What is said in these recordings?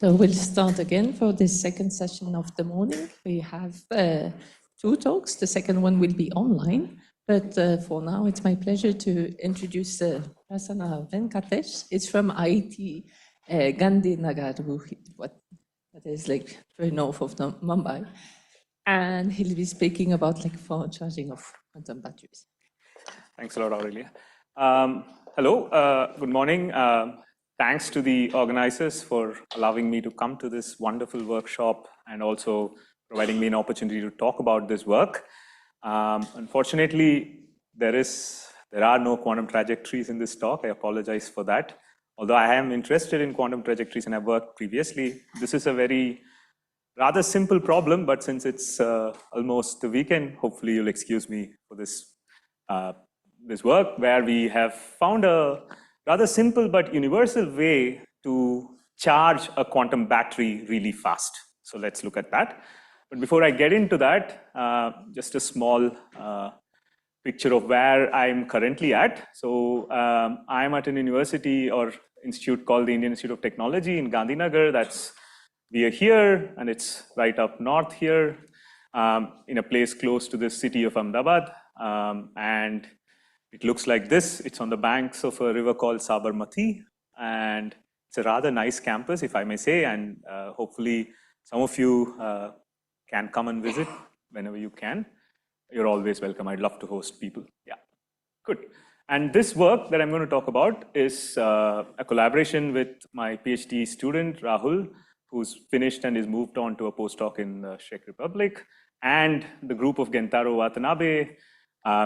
So we'll start again for this second session of the morning. We have two talks. The second one will be online, but for now it's my pleasure to introduce Prasanna Venkatesh. It's from IIT Gandhinagar, what that is like very north of Mumbai, and he'll be speaking about like for charging of quantum batteries. Thanks a lot, Aurelia. Hello, good morning. Thanks to the organizers for allowing me to come to this wonderful workshop and also providing me an opportunity to talk about this work. Unfortunately, there are no quantum trajectories in this talk. I apologize for that. Although I am interested in quantum trajectories and I've worked previously, this is a rather simple problem, but since it's almost the weekend, hopefully you'll excuse me for this work where we have found a rather simple but universal way to charge a quantum battery really fast. So let's look at that. But before I get into that, just a small picture of where I'm currently at. So I'm at an university or institute called the Indian Institute of Technology in Gandhinagar. We are here, and it's right up north here, in a place close to the city of Ahmedabad. And it looks like this. It's on the banks of a river called Sabarmati, and it's a rather nice campus, if I may say, and hopefully some of you can come and visit whenever you can. You're always welcome. I'd love to host people. Yeah, good. And this work that I'm going to talk about is a collaboration with my PhD student, Rahul, who's finished and is moved on to a postdoc in the Czech Republic, and the group of Gentaro Watanabe,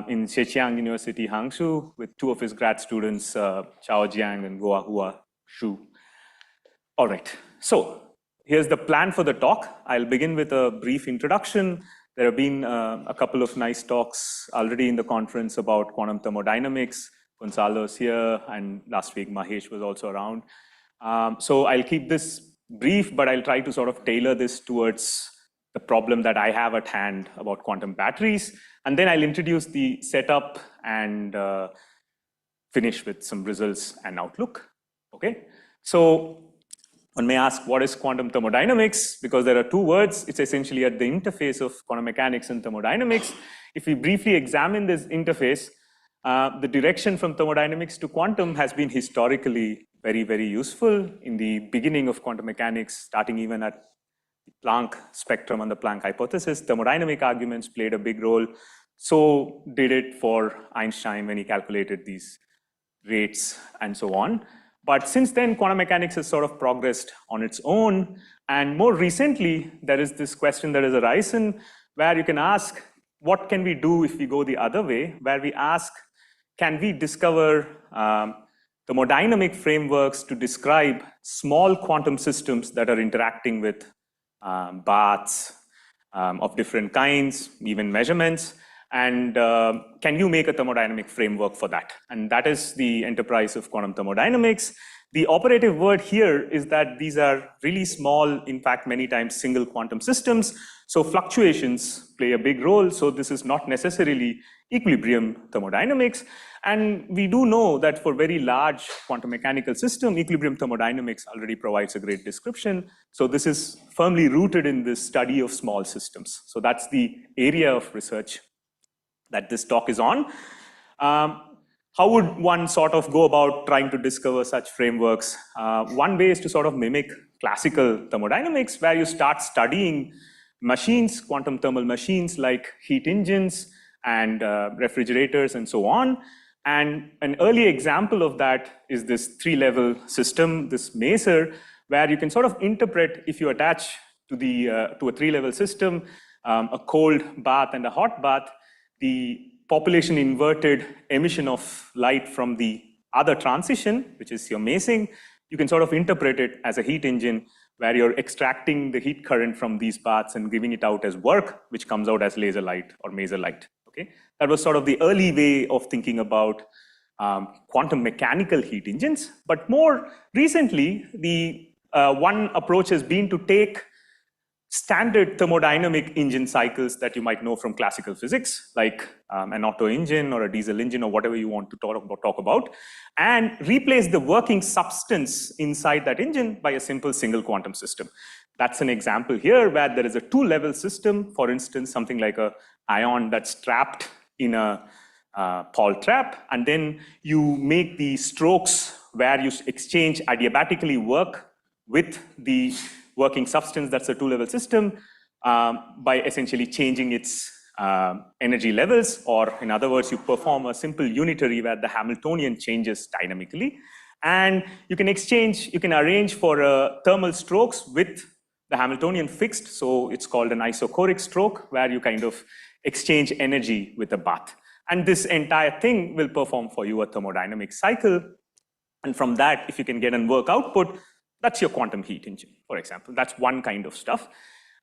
in Zhejiang University, Hangzhou, with two of his grad students, Chao Jiang and Guohua Xu. All right, so here's the plan for the talk. I'll begin with a brief introduction. There have been a couple of nice talks already in the conference about quantum thermodynamics. Gonzalo's here, and last week Mahesh was also around. So I'll keep this brief, but I'll try to sort of tailor this towards the problem that I have at hand about quantum batteries. And then I'll introduce the setup and finish with some results and outlook. Okay, so one may ask, what is quantum thermodynamics? Because there are two words. It's essentially at the interface of quantum mechanics and thermodynamics. If we briefly examine this interface, the direction from thermodynamics to quantum has been historically very, very useful. In the beginning of quantum mechanics, starting even at Planck spectrum and the Planck hypothesis, thermodynamic arguments played a big role. So did it for Einstein when he calculated these rates and so on. But since then, quantum mechanics has sort of progressed on its own. And more recently, there is this question that has arisen where you can ask, what can we do if we go the other way? Where we ask, can we discover thermodynamic frameworks to describe small quantum systems that are interacting with baths of different kinds, even measurements, and can you make a thermodynamic framework for that? And that is the enterprise of quantum thermodynamics. The operative word here is that these are really small, in fact, many times single quantum systems. So fluctuations play a big role. So this is not necessarily equilibrium thermodynamics. And we do know that for very large quantum mechanical system, equilibrium thermodynamics already provides a great description. So this is firmly rooted in this study of small systems. So that's the area of research that this talk is on. How would one sort of go about trying to discover such frameworks? One way is to sort of mimic classical thermodynamics, where you start studying machines, quantum thermal machines like heat engines and refrigerators and so on. And an early example of that is this three-level system, this maser, where you can sort of interpret, if you attach to a three-level system, a cold bath and a hot bath, the population inverted emission of light from the other transition, which is your masing, you can sort of interpret it as a heat engine where you're extracting the heat current from these baths and giving it out as work, which comes out as laser light or maser light. Okay, that was sort of the early way of thinking about quantum mechanical heat engines. But more recently, the one approach has been to take standard thermodynamic engine cycles that you might know from classical physics, like an Otto engine or a diesel engine or whatever you want to talk about, and replace the working substance inside that engine by a simple single quantum system. That's an example here where there is a two-level system, for instance, something like an ion that's trapped in a Paul trap, and then you make the strokes where you exchange adiabatically work with the working substance, that's a two-level system, by essentially changing its energy levels, or in other words, you perform a simple unitary where the Hamiltonian changes dynamically. And you can arrange for thermal strokes with the Hamiltonian fixed, so it's called an isochoric stroke, where you kind of exchange energy with a bath. And this entire thing will perform for you a thermodynamic cycle. And from that, if you can get a work output, that's your quantum heat engine, for example. That's one kind of stuff.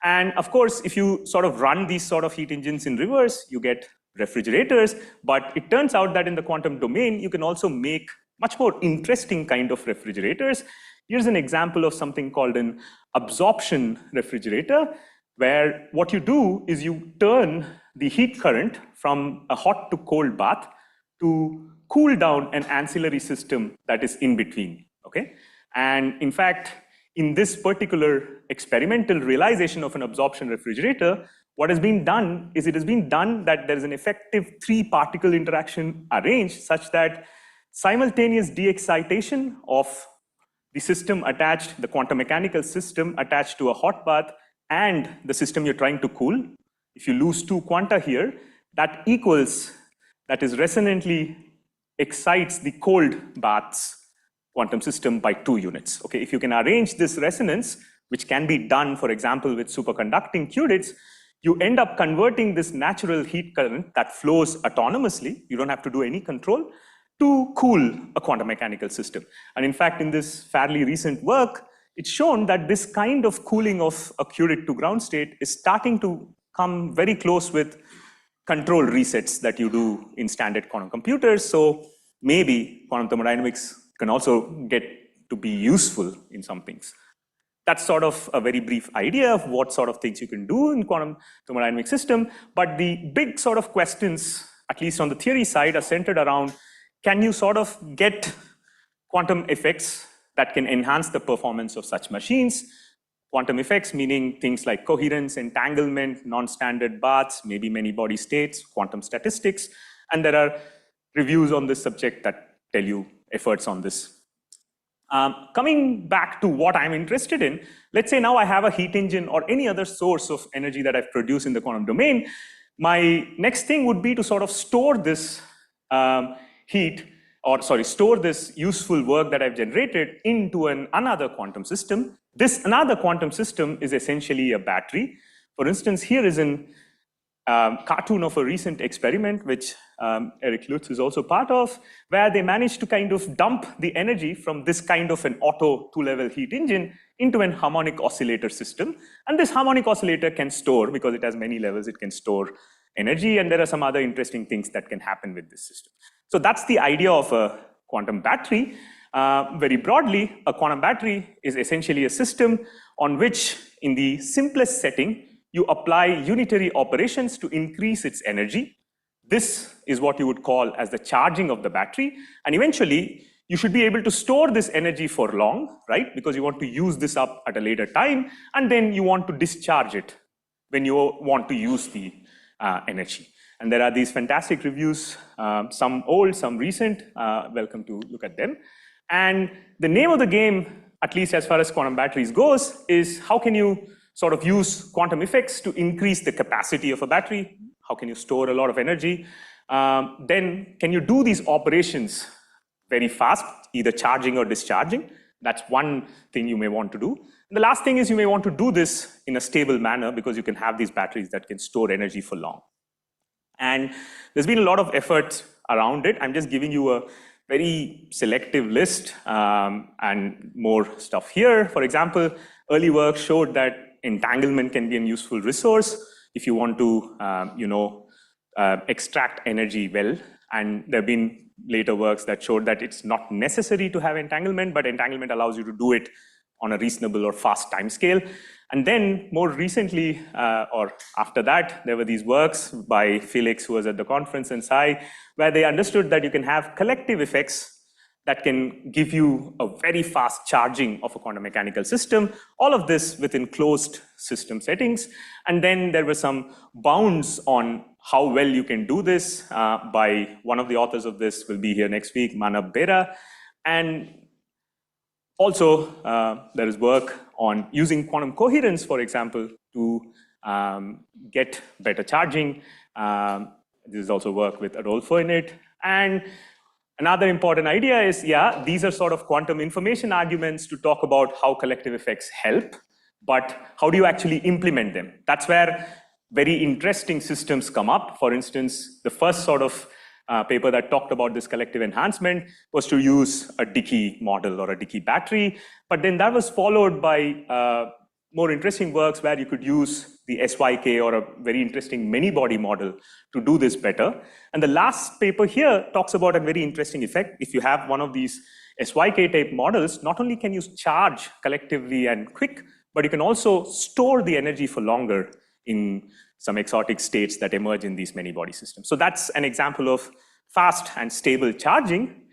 And of course, if you sort of run these sort of heat engines in reverse, you get refrigerators. But it turns out that in the quantum domain, you can also make much more interesting kind of refrigerators. Here's an example of something called an absorption refrigerator, where what you do is you turn the heat current from a hot to cold bath to cool down an ancillary system that is in between, okay? And in fact, in this particular experimental realization of an absorption refrigerator, what has been done is it has been done that there is an effective three-particle interaction arranged such that simultaneous de-excitation of the system attached, the quantum mechanical system attached to a hot bath, and the system you're trying to cool. If you lose two quanta here, that is resonantly excites the cold bath's quantum system by 2 units. Okay, if you can arrange this resonance, which can be done, for example, with superconducting qubits, you end up converting this natural heat current that flows autonomously, you don't have to do any control, to cool a quantum mechanical system. And in fact, in this fairly recent work, it's shown that this kind of cooling of a qubit to ground state is starting to come very close with control resets that you do in standard quantum computers. So maybe quantum thermodynamics can also get to be useful in some things. That's sort of a very brief idea of what sort of things you can do in quantum thermodynamic system. But the big sort of questions, at least on the theory side, are centered around, can you sort of get quantum effects that can enhance the performance of such machines? Quantum effects meaning things like coherence, entanglement, non-standard baths, maybe many body states, quantum statistics. And there are reviews on this subject that tell you efforts on this. Coming back to what I'm interested in, let's say now I have a heat engine or any other source of energy that I've produced in the quantum domain. My next thing would be to sort of store this store this useful work that I've generated into another quantum system. This another quantum system is essentially a battery. For instance, here is a cartoon of a recent experiment, which Eric Lutz is also part of, where they managed to kind of dump the energy from this kind of an Otto two-level heat engine into an harmonic oscillator system. And this harmonic oscillator can store, because it has many levels, it can store energy, and there are some other interesting things that can happen with this system. So that's the idea of a quantum battery. Very broadly, a quantum battery is essentially a system on which, in the simplest setting, you apply unitary operations to increase its energy. This is what you would call as the charging of the battery. And eventually, you should be able to store this energy for long, right? Because you want to use this up at a later time, and then you want to discharge it when you want to use the energy. And there are these fantastic reviews, some old, some recent. Welcome to look at them. And the name of the game, at least as far as quantum batteries goes, is how can you sort of use quantum effects to increase the capacity of a battery? How can you store a lot of energy? Then can you do these operations very fast, either charging or discharging? That's one thing you may want to do. And the last thing is you may want to do this in a stable manner, because you can have these batteries that can store energy for long. And there's been a lot of effort around it. I'm just giving you a very selective list and more stuff here. For example, early work showed that entanglement can be a useful resource if you want to extract energy well. And there have been later works that showed that it's not necessary to have entanglement, but entanglement allows you to do it on a reasonable or fast time scale. And then more recently, or after that, there were these works by Felix, who was at the conference, and Sai, where they understood that you can have collective effects that can give you a very fast charging of a quantum mechanical system, all of this within closed system settings. And then there were some bounds on how well you can do this by one of the authors of this will be here next week, Manav Bera. And also, there is work on using quantum coherence, for example, to get better charging. This is also work with Adolfo in it. And another important idea is, yeah, these are sort of quantum information arguments to talk about how collective effects help, but how do you actually implement them? That's where very interesting systems come up. For instance, the first sort of paper that talked about this collective enhancement was to use a Dickey model or a Dickey battery, but then that was followed by more interesting works where you could use the SYK or a very interesting many-body model to do this better. And the last paper here talks about a very interesting effect. If you have one of these SYK type models, not only can you charge collectively and quick, but you can also store the energy for longer in some exotic states that emerge in these many-body systems. So that's an example of fast and stable charging.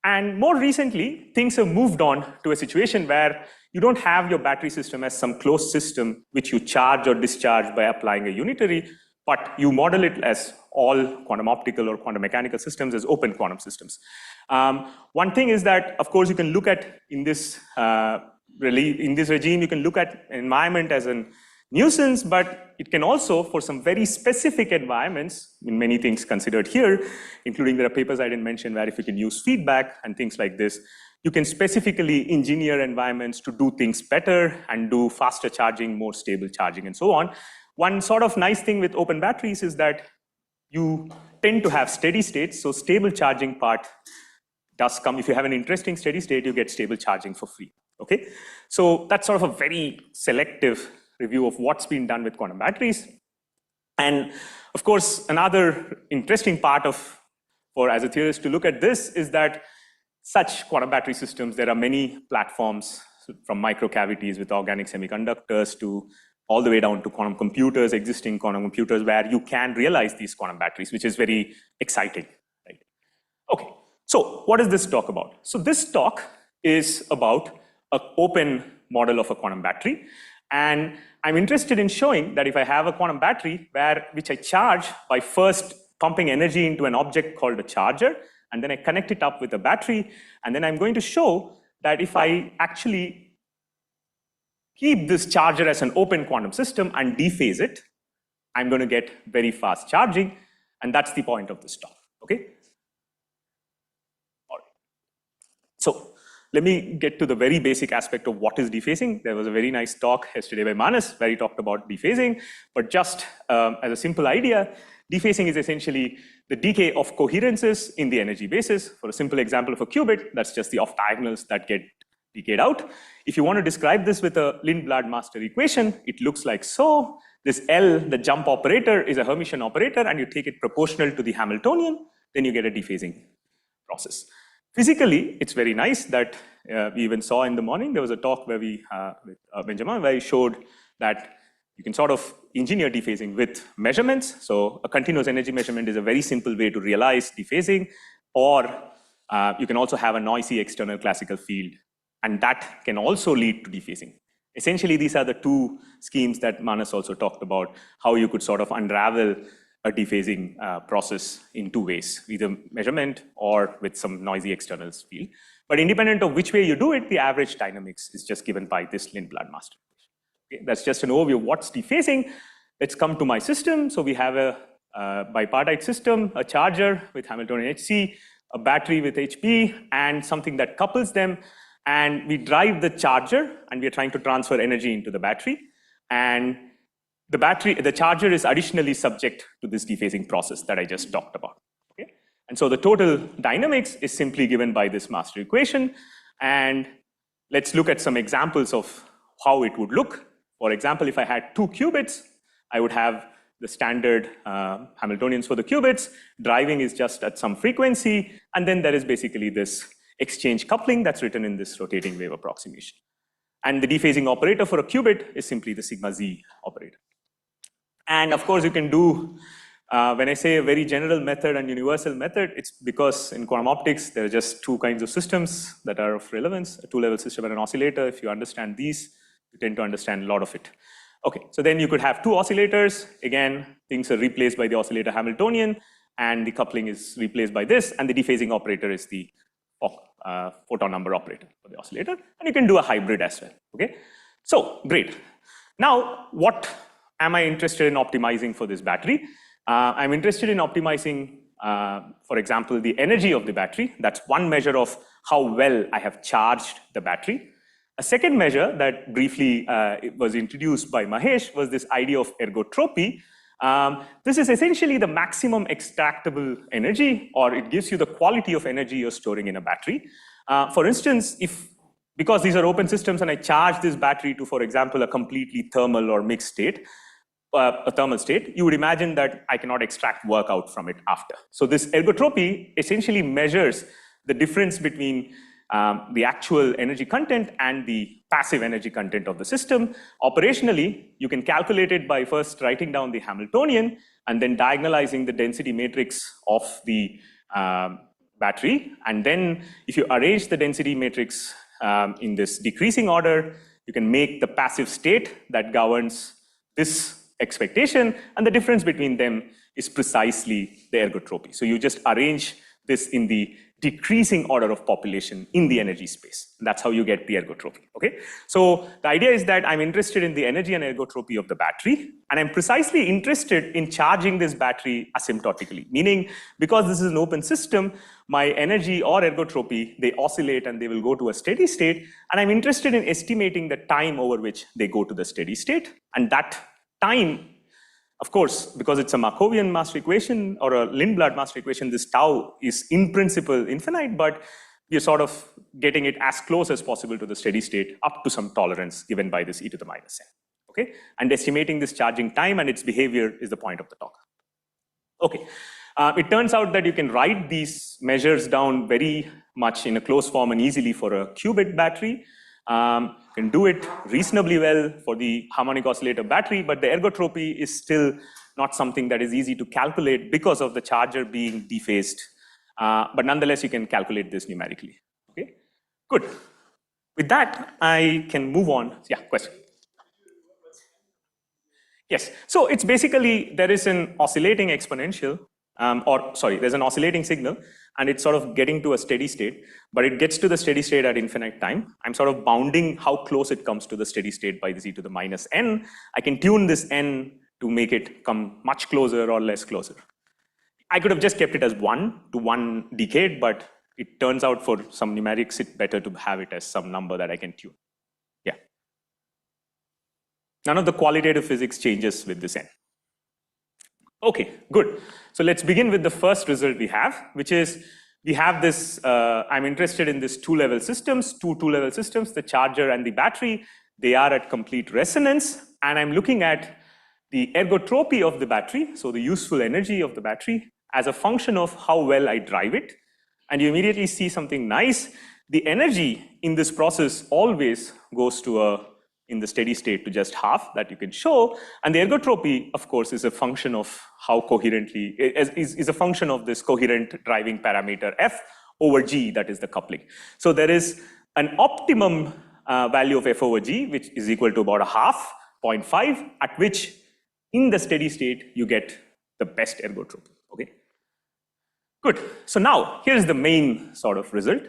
And more recently, things have moved on to a situation where you don't have your battery system as some closed system which you charge or discharge by applying a unitary, but you model it as all quantum optical or quantum mechanical systems as open quantum systems. One thing is that, of course, you can look at in this regime, you can look at environment as a nuisance, but it can also, for some very specific environments, in many things considered here, including there are papers I didn't mention where if you can use feedback and things like this, you can specifically engineer environments to do things better and do faster charging, more stable charging, and so on. One sort of nice thing with open batteries is that you tend to have steady states, so stable charging part does come. If you have an interesting steady state, you get stable charging for free, okay? So that's sort of a very selective review of what's been done with quantum batteries. And of course, another interesting part as a theorist to look at this is that such quantum battery systems, there are many platforms from microcavities with organic semiconductors to all the way down to quantum computers, existing quantum computers, where you can realize these quantum batteries, which is very exciting, right? Okay, so what is this talk about? So this talk is about an open model of a quantum battery. And I'm interested in showing that if I have a quantum battery which I charge by first pumping energy into an object called a charger, and then I connect it up with a battery, and then I'm going to show that if I actually keep this charger as an open quantum system and dephase it, I'm going to get very fast charging, and that's the point of this talk, okay? All right. So let me get to the very basic aspect of what is dephasing. There was a very nice talk yesterday by Manas where he talked about dephasing, but just as a simple idea, dephasing is essentially the decay of coherences in the energy basis. For a simple example of a qubit, that's just the off-diagonals that get decayed out. If you want to describe this with a Lindblad master equation, it looks like so. This L, the jump operator, is a Hermitian operator, and you take it proportional to the Hamiltonian, then you get a dephasing process. Physically, it's very nice that we even saw in the morning, there was a talk where with Benjamin, where he showed that you can sort of engineer dephasing with measurements. So a continuous energy measurement is a very simple way to realize dephasing, or you can also have a noisy external classical field, and that can also lead to dephasing. Essentially, these are the two schemes that Manas also talked about, how you could sort of unravel a dephasing process in two ways, either measurement or with some noisy external field. But independent of which way you do it, the average dynamics is just given by this Lindblad master equation. Okay, that's just an overview of what's dephasing. Let's come to my system. So we have a bipartite system, a charger with Hamiltonian HC, a battery with HP, and something that couples them. And we drive the charger, and we're trying to transfer energy into the battery. And the charger is additionally subject to this dephasing process that I just talked about. Okay? And so the total dynamics is simply given by this master equation. And let's look at some examples of how it would look. For example, if I had 2 qubits, I would have the standard Hamiltonians for the qubits. Driving is just at some frequency. And then there is basically this exchange coupling that's written in this rotating wave approximation. And the dephasing operator for a qubit is simply the sigma z operator. And of course, you can do, when I say a very general method and universal method, it's because in quantum optics, there are just two kinds of systems that are of relevance, a two-level system and an oscillator. If you understand these, you tend to understand a lot of it. Okay, so then you could have two oscillators. Again, things are replaced by the oscillator Hamiltonian, and the coupling is replaced by this, and the dephasing operator is the photon number operator for the oscillator, and you can do a hybrid as well, okay? So, great. Now, what am I interested in optimizing for this battery? I'm interested in optimizing, for example, the energy of the battery. That's one measure of how well I have charged the battery. A second measure that briefly was introduced by Mahesh was this idea of ergotropy. This is essentially the maximum extractable energy, or it gives you the quality of energy you're storing in a battery. For instance, because these are open systems and I charge this battery to, for example, a completely thermal or mixed state, a thermal state, you would imagine that I cannot extract work out from it after. So this ergotropy essentially measures the difference between the actual energy content and the passive energy content of the system. Operationally, you can calculate it by first writing down the Hamiltonian and then diagonalizing the density matrix of the battery. And then if you arrange the density matrix in this decreasing order, you can make the passive state that governs this expectation, and the difference between them is precisely the ergotropy. So you just arrange this in the decreasing order of population in the energy space. That's how you get the ergotropy, okay? So the idea is that I'm interested in the energy and ergotropy of the battery, and I'm precisely interested in charging this battery asymptotically, meaning because this is an open system, my energy or ergotropy, they oscillate and they will go to a steady state, and I'm interested in estimating the time over which they go to the steady state, and that time, of course, because it's a Markovian master equation or a Lindblad master equation, this tau is in principle infinite, but we're sort of getting it as close as possible to the steady state up to some tolerance given by this e to the minus n, okay? And estimating this charging time and its behavior is the point of the talk. Okay, it turns out that you can write these measures down very much in a closed form and easily for a qubit battery. You can do it reasonably well for the harmonic oscillator battery, but the ergotropy is still not something that is easy to calculate because of the charger being dephased. But nonetheless, you can calculate this numerically. Okay, good. With that, I can move on. Yeah, question. Yes, so it's basically, there is an oscillating exponential, there's an oscillating signal, and it's sort of getting to a steady state, but it gets to the steady state at infinite time. I'm sort of bounding how close it comes to the steady state by this e to the minus n. I can tune this n to make it come much closer or less closer. I could have just kept it as 1 to 1 decade, but it turns out for some numerics, it's better to have it as some number that I can tune. Yeah. None of the qualitative physics changes with this n. Okay, good. So let's begin with the first result we have, which is we have this, I'm interested in this two-level systems, two-level systems, the charger and the battery. They are at complete resonance, and I'm looking at the ergotropy of the battery, so the useful energy of the battery, as a function of how well I drive it. And you immediately see something nice. The energy in this process always goes to in the steady state to just half, that you can show. And the ergotropy, of course, is a function of how coherently, is a function of this coherent driving parameter f over g, that is the coupling. So there is an optimum value of f over g, which is equal to about a half, 0.5, at which in the steady state, you get the best ergotropy, okay? Good, so now here's the main sort of result.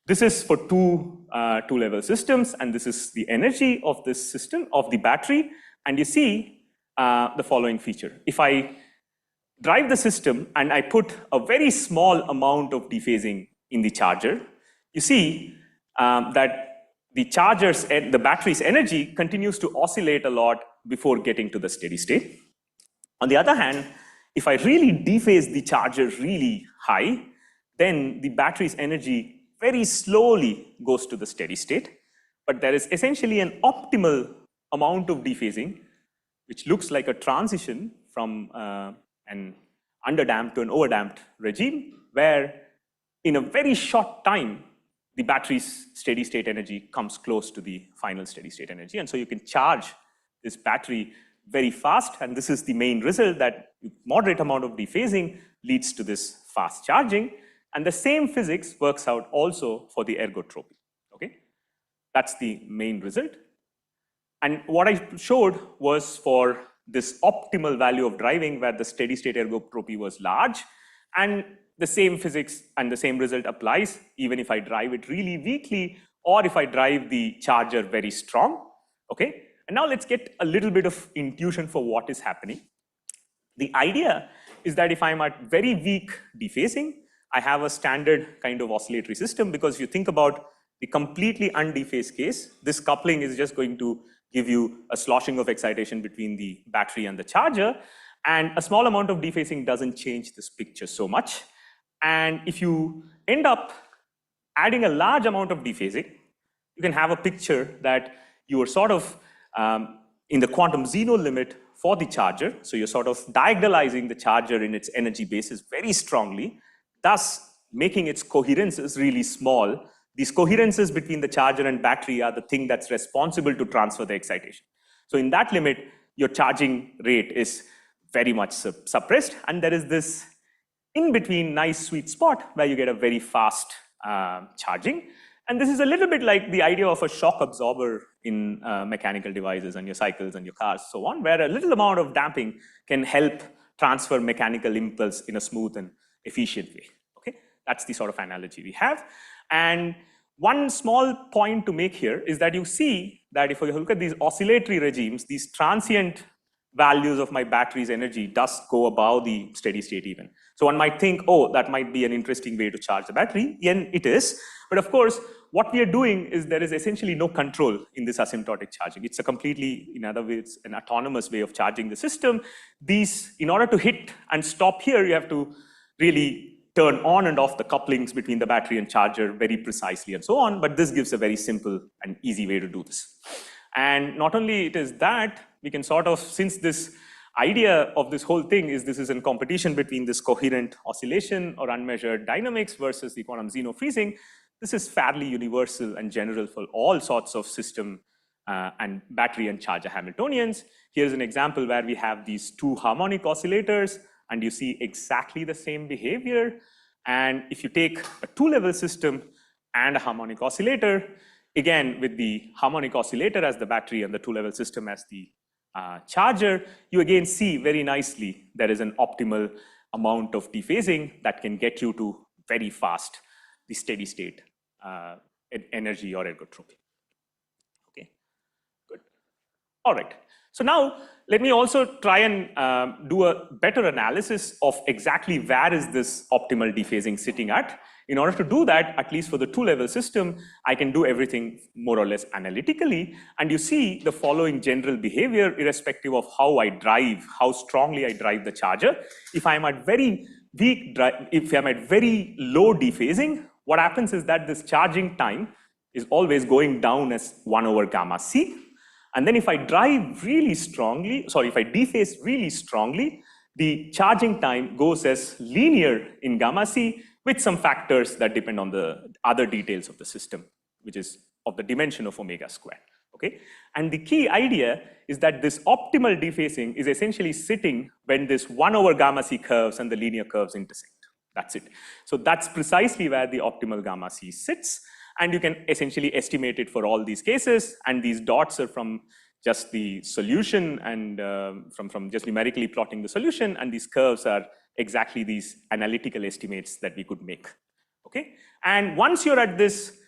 This is for two-level systems, and this is the energy of this system, of the battery, and you see the following feature. If I drive the system and I put a very small amount of dephasing in the charger, you see that the battery's energy continues to oscillate a lot before getting to the steady state. On the other hand, if I really dephase the charger really high, then the battery's energy very slowly goes to the steady state, but there is essentially an optimal amount of dephasing, which looks like a transition from an underdamped to an overdamped regime, where in a very short time, the battery's steady state energy comes close to the final steady state energy. And so you can charge this battery very fast. And this is the main result, that moderate amount of dephasing leads to this fast charging. And the same physics works out also for the ergotropy. Okay, that's the main result. And what I showed was for this optimal value of driving where the steady state ergotropy was large, and the same physics and the same result applies even if I drive it really weakly or if I drive the charger very strong. Okay, and now let's get a little bit of intuition for what is happening. The idea is that if I'm at very weak dephasing, I have a standard kind of oscillatory system, because if you think about the completely undephased case, this coupling is just going to give you a sloshing of excitation between the battery and the charger, and a small amount of dephasing doesn't change this picture so much. And if you end up adding a large amount of dephasing, you can have a picture that you are sort of in the quantum zero limit for the charger. So you're sort of diagonalizing the charger in its energy basis very strongly, thus making its coherences really small. These coherences between the charger and battery are the thing that's responsible to transfer the excitation. So in that limit, your charging rate is very much suppressed, and there is this in-between nice sweet spot where you get a very fast charging. And this is a little bit like the idea of a shock absorber in mechanical devices and your cycles and your cars, so on, where a little amount of damping can help transfer mechanical impulse in a smooth and efficient way. Okay, that's the sort of analogy we have. And one small point to make here is that you see that if you look at these oscillatory regimes, these transient values of my battery's energy does go above the steady state even. So one might think, oh, that might be an interesting way to charge the battery, and it is. But of course, what we are doing is there is essentially no control in this asymptotic charging. It's a completely, in other words, an autonomous way of charging the system. These, in order to hit and stop here, you have to really turn on and off the couplings between the battery and charger very precisely and so on. But this gives a very simple and easy way to do this. And not only it is that, we can sort of, since this idea of this whole thing is this is in competition between this coherent oscillation or unmeasured dynamics versus the quantum Zeno freezing, this is fairly universal and general for all sorts of system and battery and charger Hamiltonians. Here's an example where we have these two harmonic oscillators, and you see exactly the same behavior. And if you take a two-level system and a harmonic oscillator, again, with the harmonic oscillator as the battery and the two-level system as the charger, you again see very nicely there is an optimal amount of dephasing that can get you to very fast the steady state energy or ergotropy. Okay, good. All right. So now let me also try and do a better analysis of exactly where is this optimal dephasing sitting at. In order to do that, at least for the two-level system, I can do everything more or less analytically. And you see the following general behavior irrespective of how I drive, how strongly I drive the charger. If I'm at very weak, if I'm at very low dephasing, what happens is that this charging time is always going down as 1 over gamma c. And then if I drive really strongly, sorry, if I dephase really strongly, the charging time goes as linear in gamma c with some factors that depend on the other details of the system, which is of the dimension of omega squared. Okay? And the key idea is that this optimal dephasing is essentially sitting when this 1 over gamma c curves and the linear curves intersect. That's it. So that's precisely where the optimal gamma c sits. And you can essentially estimate it for all these cases. And these dots are from just the solution and from just numerically plotting the solution. And these curves are exactly these analytical estimates that we could make. Okay? And once you're at this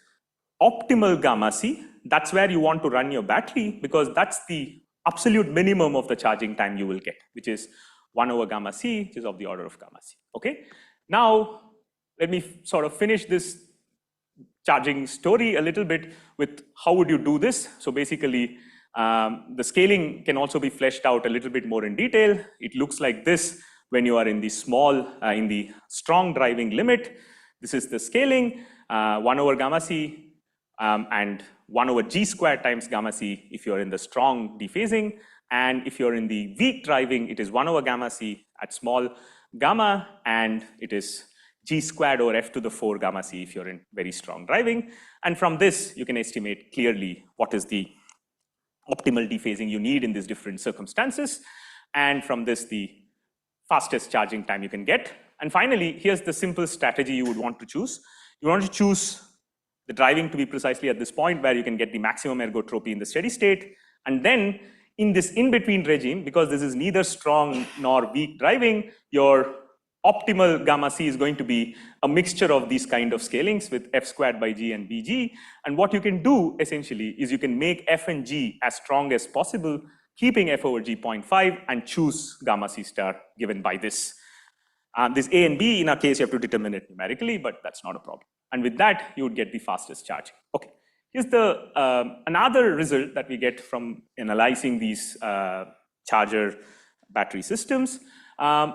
optimal gamma c, that's where you want to run your battery, because that's the absolute minimum of the charging time you will get, which is 1 over gamma c, which is of the order of gamma c. Okay? Now, let me sort of finish this charging story a little bit with how would you do this. So basically, the scaling can also be fleshed out a little bit more in detail. It looks like this when you are in the small, in the strong driving limit. This is the scaling, 1 over gamma c, and 1 over g squared times gamma c if you're in the strong dephasing. And if you're in the weak driving, it is 1 over gamma c at small gamma, and it is g squared over f to the 4 gamma c if you're in very strong driving. And from this, you can estimate clearly what is the optimal dephasing you need in these different circumstances. And from this, the fastest charging time you can get. And finally, here's the simple strategy you would want to choose. You want to choose the driving to be precisely at this point where you can get the maximum ergotropy in the steady state. And then in this in-between regime, because this is neither strong nor weak driving, your optimal gamma c is going to be a mixture of these kind of scalings with f squared by g and bg. And what you can do essentially is you can make f and g as strong as possible, keeping f over g 0.5 and choose gamma c star given by this. This a and b, in our case, you have to determine it numerically, but that's not a problem. And with that, you would get the fastest charging. Okay, here's the another result that we get from analyzing these charger battery systems.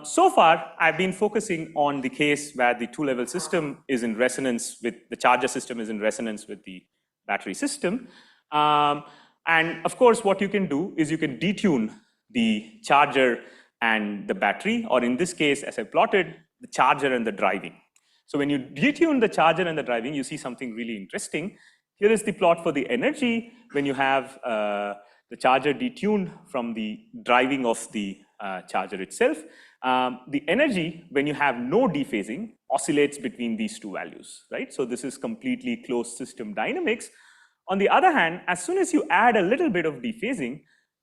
So far, I've been focusing on the case where the two-level system is in resonance with, the charger system is in resonance with the battery system. And of course, what you can do is you can detune the charger and the battery, or in this case, as I plotted, the charger and the driving. So when you detune the charger and the driving, you see something really interesting. Here is the plot for the energy when you have the charger detuned from the driving of the charger itself. The energy, when you have no dephasing, oscillates between these two values, right? So this is completely closed system dynamics. On the other hand, as soon as you add a little bit of dephasing,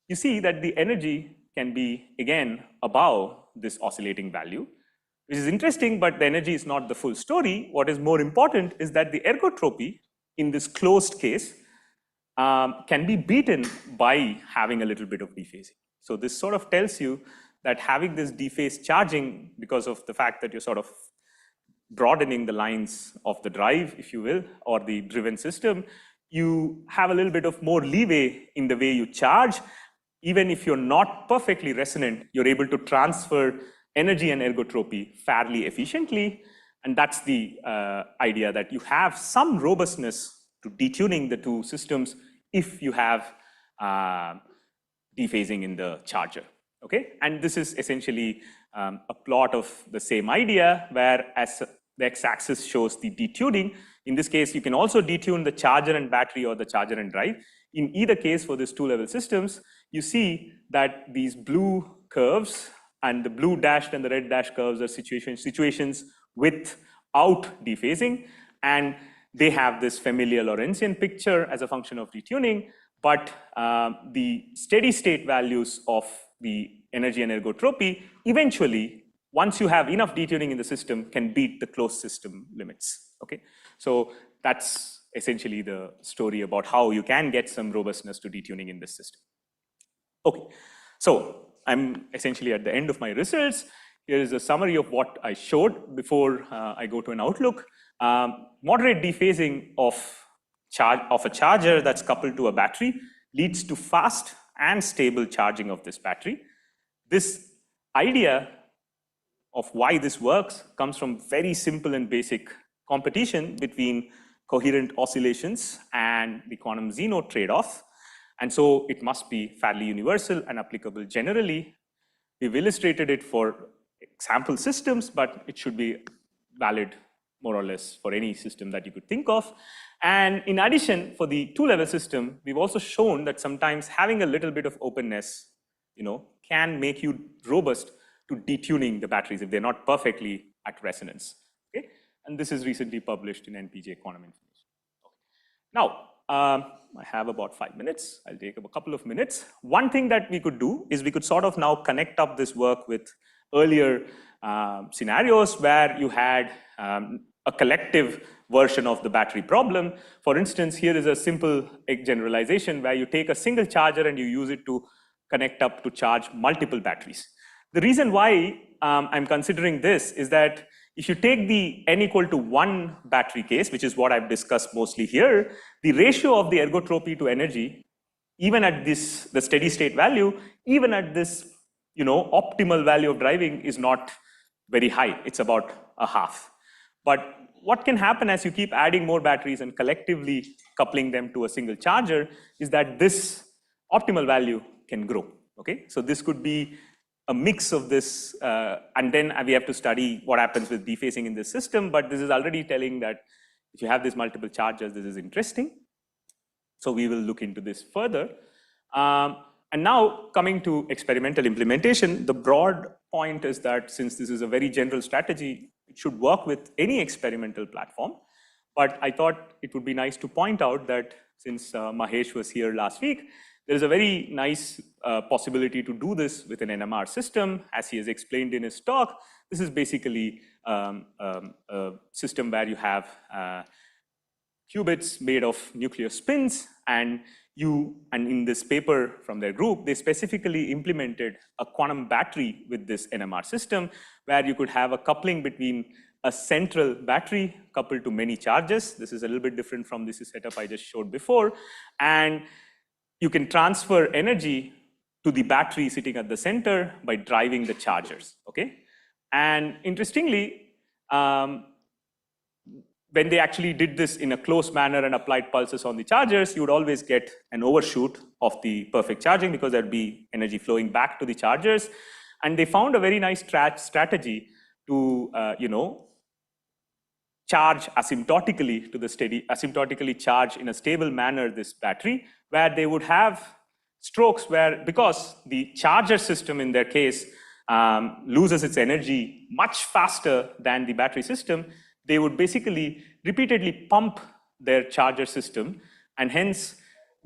you see that the energy can be, again, above this oscillating value, which is interesting, but the energy is not the full story. What is more important is that the ergotropy in this closed case can be beaten by having a little bit of dephasing. So this sort of tells you that having this dephased charging, because of the fact that you're sort of broadening the lines of the drive, if you will, or the driven system, you have a little bit of more leeway in the way you charge. Even if you're not perfectly resonant, you're able to transfer energy and ergotropy fairly efficiently. And that's the idea, that you have some robustness to detuning the two systems if you have dephasing in the charger. Okay, and this is essentially a plot of the same idea, where as the x-axis shows the detuning. In this case, you can also detune the charger and battery or the charger and drive. In either case, for these two-level systems, you see that these blue curves and the blue dashed and the red dashed curves are situations without dephasing, and they have this familiar Lorentzian picture as a function of detuning, but the steady state values of the energy and ergotropy eventually, once you have enough detuning in the system, can beat the closed system limits. Okay, so that's essentially the story about how you can get some robustness to detuning in this system. Okay, so I'm essentially at the end of my results. Here is a summary of what I showed before I go to an outlook. Moderate dephasing of a charger that's coupled to a battery leads to fast and stable charging of this battery. This idea of why this works comes from very simple and basic competition between coherent oscillations and the quantum Zeno trade-off. And so it must be fairly universal and applicable generally. We've illustrated it for example systems, but it should be valid more or less for any system that you could think of. And in addition, for the two-level system, we've also shown that sometimes having a little bit of openness, can make you robust to detuning the batteries if they're not perfectly at resonance. Okay? And this is recently published in NPJ Quantum Information. Okay. Now, I have about 5 minutes. I'll take a couple of minutes. One thing that we could do is we could sort of now connect up this work with earlier scenarios where you had a collective version of the battery problem. For instance, here is a simple generalization where you take a single charger and you use it to connect up to charge multiple batteries. The reason why I'm considering this is that if you take the n equal to 1 battery case, which is what I've discussed mostly here, the ratio of the ergotropy to energy, even at the steady state value, even at this optimal value of driving is not very high. It's about a half. But what can happen as you keep adding more batteries and collectively coupling them to a single charger is that this optimal value can grow. Okay, so this could be a mix of this, and then we have to study what happens with dephasing in this system, but this is already telling that if you have these multiple charges, this is interesting. So we will look into this further. And now coming to experimental implementation, the broad point is that since this is a very general strategy, it should work with any experimental platform. But I thought it would be nice to point out that since Mahesh was here last week, there is a very nice possibility to do this with an NMR system. As he has explained in his talk, this is basically a system where you have qubits made of nuclear spins, and in this paper from their group, they specifically implemented a quantum battery with this NMR system, where you could have a coupling between a central battery coupled to many charges. This is a little bit different from this setup I just showed before. And you can transfer energy to the battery sitting at the center by driving the chargers, okay? And interestingly, when they actually did this in a closed manner and applied pulses on the chargers, you would always get an overshoot of the perfect charging because there'd be energy flowing back to the chargers. And they found a very nice strategy to, charge asymptotically to the asymptotically charge in a stable manner this battery, where they would have strokes where, because the charger system in their case loses its energy much faster than the battery system, they would basically repeatedly pump their charger system, and hence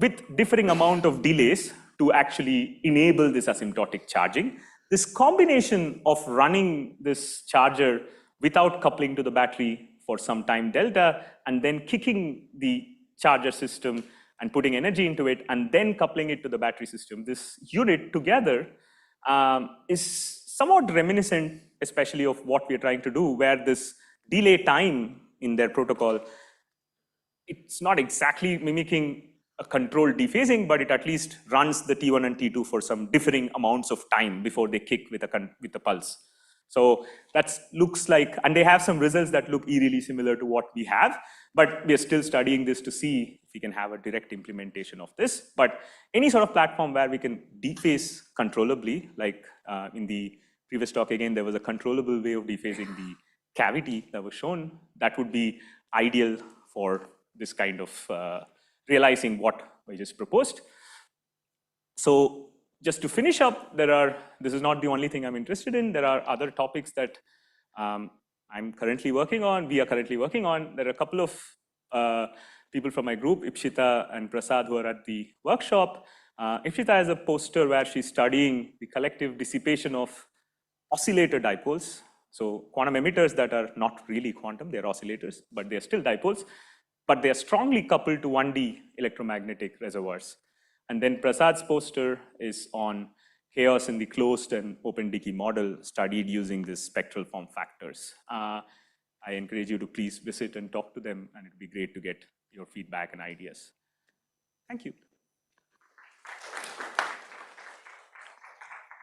with differing amount of delays to actually enable this asymptotic charging. This combination of running this charger without coupling to the battery for some time delta, and then kicking the charger system and putting energy into it, and then coupling it to the battery system, this unit together is somewhat reminiscent, especially of what we're trying to do, where this delay time in their protocol, it's not exactly mimicking a controlled dephasing, but it at least runs the T1 and T2 for some differing amounts of time before they kick with a pulse. So that looks like, and they have some results that look eerily similar to what we have, but we are still studying this to see if we can have a direct implementation of this. But any sort of platform where we can dephase controllably, like in the previous talk, again, there was a controllable way of dephasing the cavity that was shown, that would be ideal for this kind of realizing what I just proposed. So just to finish up, this is not the only thing I'm interested in. There are other topics that I'm currently working on, we are currently working on. There are a couple of people from my group, Ipshita and Prasad, who are at the workshop. Ipshita has a poster where she's studying the collective dissipation of oscillator dipoles. So quantum emitters that are not really quantum, they're oscillators, but they're still dipoles, but they're strongly coupled to 1D electromagnetic reservoirs. And then Prasad's poster is on chaos in the closed and open Dickey model studied using these spectral form factors. I encourage you to please visit and talk to them, and it'd be great to get your feedback and ideas. Thank you.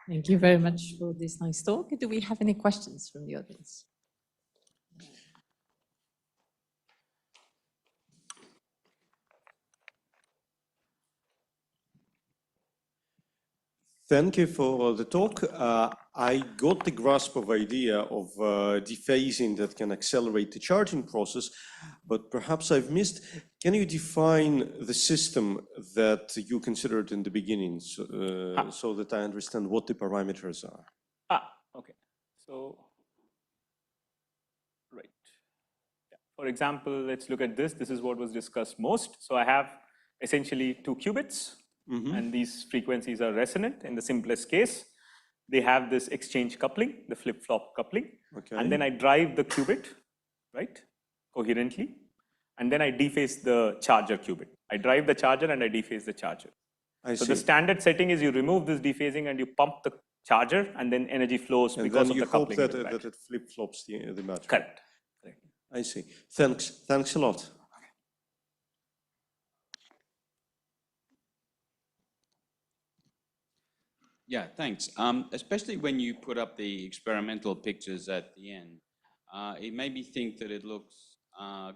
Thank you very much for this nice talk. Do we have any questions from the audience? Thank you for the talk. I got the grasp of idea of dephasing that can accelerate the charging process, but perhaps I've missed. Can you define the system that you considered in the beginning so that I understand what the parameters are? Okay. So, right. Yeah. For example, let's look at this. This is what was discussed most. So I have essentially 2 qubits. And these frequencies are resonant in the simplest case. They have this exchange coupling, the flip-flop coupling. Okay. And then I drive the qubit, right, coherently. And then I dephase the charger qubit. I drive the charger and I dephase the charger. So the standard setting is you remove this dephasing and you pump the charger, and then energy flows and because of the coupling. And then you hope that it flip-flops the battery. Correct. I see. Thanks a lot. Yeah, thanks. Especially when you put up the experimental pictures at the end, it made me think that it looks a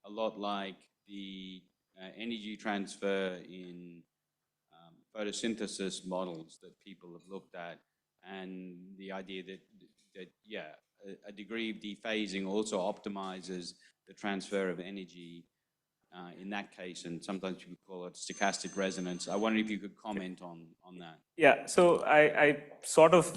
lot like the energy transfer in photosynthesis models that people have looked at. and the idea that yeah, a degree of dephasing also optimizes the transfer of energy in that case, and sometimes people call it stochastic resonance. I wonder if you could comment on that. Yeah, so I sort of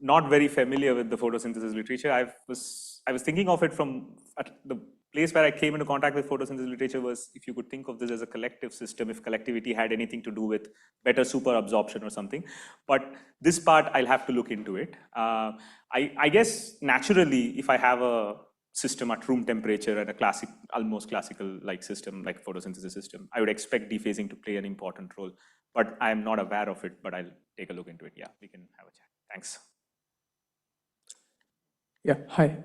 not very familiar with the photosynthesis literature. I was thinking of it from the place where I came into contact with photosynthesis literature was if you could think of this as a collective system, if collectivity had anything to do with better super absorption or something. But this part, I'll have to look into it. I guess naturally, if I have a system at room temperature and a almost classical like system, like photosynthesis system, I would expect dephasing to play an important role. But I am not aware of it, but I'll take a look into it. Yeah, we can have a chat. Thanks. Yeah, hi.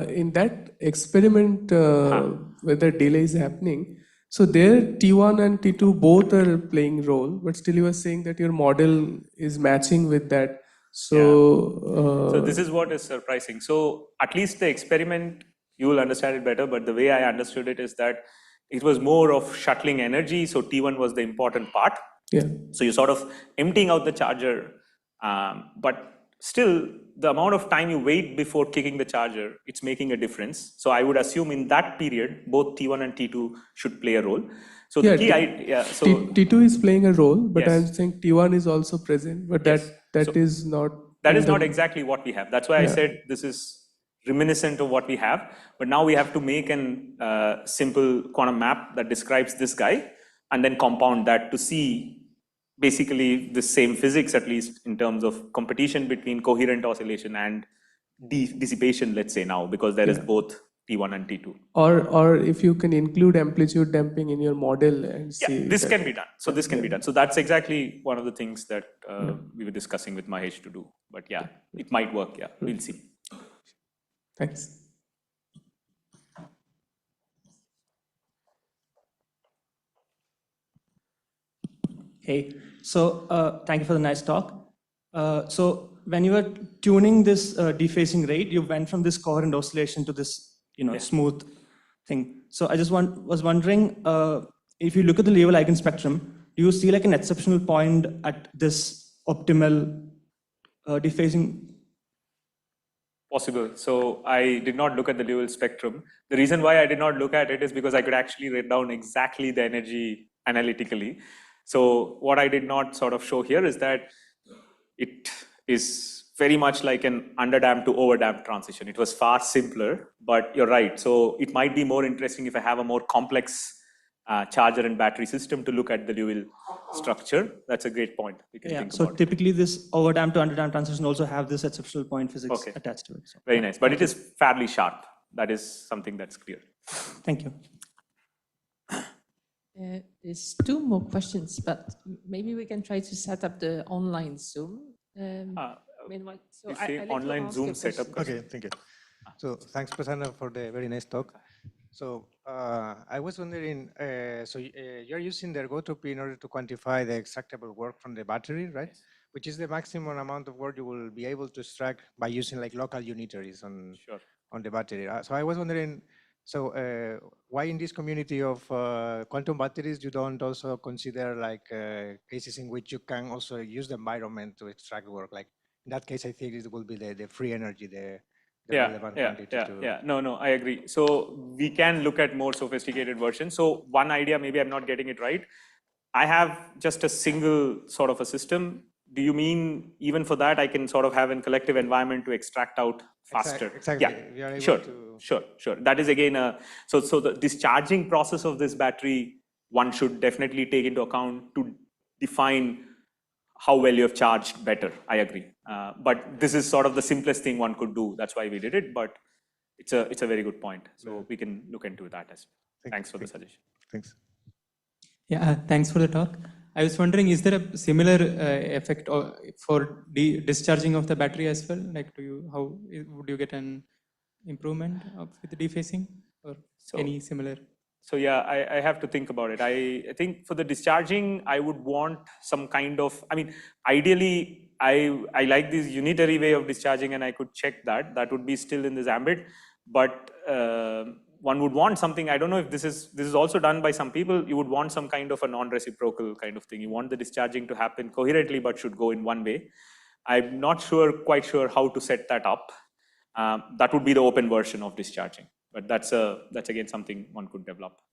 In that experiment where the delay is happening, so there T1 and T2 both are playing role, but still you were saying that your model is matching with that. So, so this is what is surprising. So at least the experiment, you will understand it better, but the way I understood it is that it was more of shuttling energy. So T1 was the important part. Yeah. So you're sort of emptying out the charger, but still the amount of time you wait before kicking the charger, it's making a difference. So I would assume in that period, both T1 and T2 should play a role. So yeah, the key so T2 is playing a role, but yes. I'm saying T1 is also present, but yes. that is not. That is not exactly what we have. That's why I said this is reminiscent of what we have, but now we have to make an simple quantum map that describes this guy and then compound that to see basically the same physics, at least in terms of competition between coherent oscillation and dissipation, let's say now, because there is both T1 and T2. Or if you can include amplitude damping in your model and see. Yeah, this can be done. So this can be done. So that's exactly one of the things that we were discussing with Mahesh to do. But yeah, it might work. Yeah, we'll see. Thanks. Hey, so thank you for the nice talk. So when you were tuning this dephasing rate, you went from this coherent oscillation to this, smooth thing. So I just was wondering, if you look at the Liouville eigenspectrum, do you see like an exceptional point at this optimal dephasing? Possible. So I did not look at the Liouville spectrum. The reason why I did not look at it is because I could actually write down exactly the energy analytically. So what I did not sort of show here is that it is very much like an underdamped to overdamped transition. It was far simpler, but you're right. So it might be more interesting if I have a more complex charger and battery system to look at the Liouville structure. That's a great point. We can think so about typically this overdamped to underdamped transition also have this exceptional point physics attached to it. So, very nice, but it is fairly sharp. That is something that's clear. Thank you. There's two more questions, but maybe we can try to set up the online Zoom. Meanwhile, so you I say let you online ask Zoom a setup. question. Okay, thank you. So thanks, Prasanna, for the very nice talk. So I was wondering, you're using the ergotropy in order to quantify the extractable work from the battery, right? Which is the maximum amount of work you will be able to extract by using like local unitaries on the battery. So I was wondering, why in this community of quantum batteries you don't also consider like cases in which you can also use the environment to extract work? Like in that case, I think it will be the free energy, the relevant quantity. No, I agree. So we can look at more sophisticated versions. So one idea, maybe I'm not getting it right. I have just a single sort of a system. Do you mean even for that, I can sort of have a collective environment to extract out faster? Exactly. Yeah, sure. That is again, so the discharging process of this battery, one should definitely take into account to define how well you have charged better. I agree. But this is sort of the simplest thing one could do. That's why we did it, but it's a very good point. So we can look into that as well. Thanks for the suggestion. Thanks. Yeah, thanks for the talk. I was wondering, is there a similar effect for discharging of the battery as well? Like, how would you get an improvement with the dephasing or any similar? So yeah, I have to think about it. I think for the discharging, I would want some kind of, ideally, I like this unitary way of discharging and I could check that. That would be still in this ambit. But one would want something, I don't know if this is also done by some people, you would want some kind of a non-reciprocal kind of thing. You want the discharging to happen coherently, but should go in one way. I'm not quite sure how to set that up. That would be the open version of discharging, but that's again something one could develop.